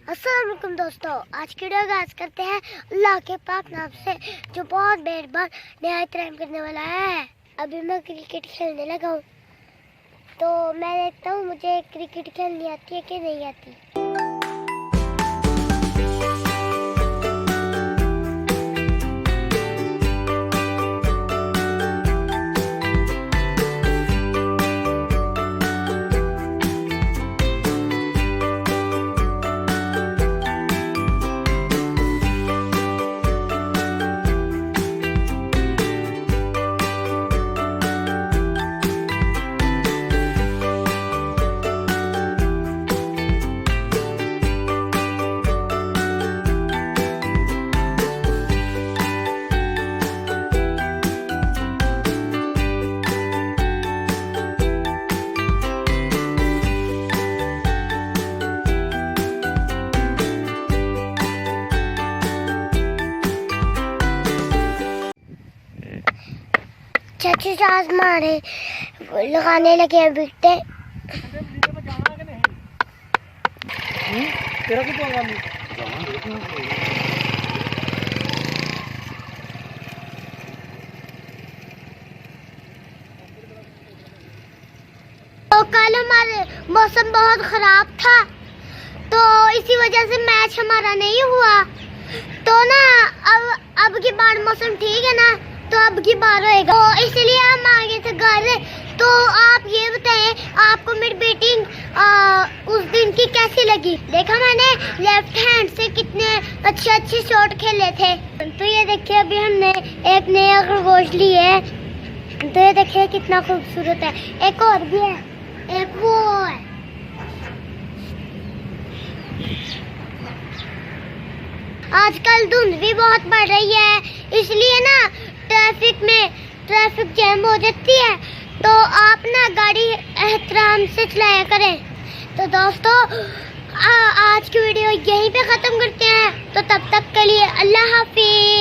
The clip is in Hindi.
अस्सलाम वालेकुम दोस्तों, आज की वीडियो आगाज करते हैं अल्लाह के पाक नाम से जो बहुत मेहरबान निहायत रहम करने वाला है। अभी मैं क्रिकेट खेलने लगा हूँ, तो मैं देखता हूँ मुझे क्रिकेट खेलनी आती है कि नहीं आती। चाची सास मारे लगाने लगे हैं बिकते। तेरा कितना तो कल हमारे मौसम बहुत खराब था, तो इसी वजह से मैच हमारा नहीं हुआ। तो ना अब की बार मौसम ठीक है ना, तो अब की बार होएगा, तो इसलिए हम आगे से घर। तो आप ये बताएं, आपको मेरी बैटिंग उस दिन की कैसी लगी? देखा मैंने लेफ्ट हैंड से कितने अच्छे शॉट खेले थे। तो ये देखिए अभी हमने एक नया खरगोश ली है, तो ये देखिए कितना खूबसूरत है। एक और भी है, एक वो है। आजकल धुंध भी बहुत बढ़ रही है, इसलिए ना ट्रैफिक जैम हो जाती है, तो आप ना गाड़ी एहतराम से चलाया करें। तो दोस्तों आज की वीडियो यहीं पे ख़त्म करते हैं, तो तब तक के लिए अल्लाह हाफिज़।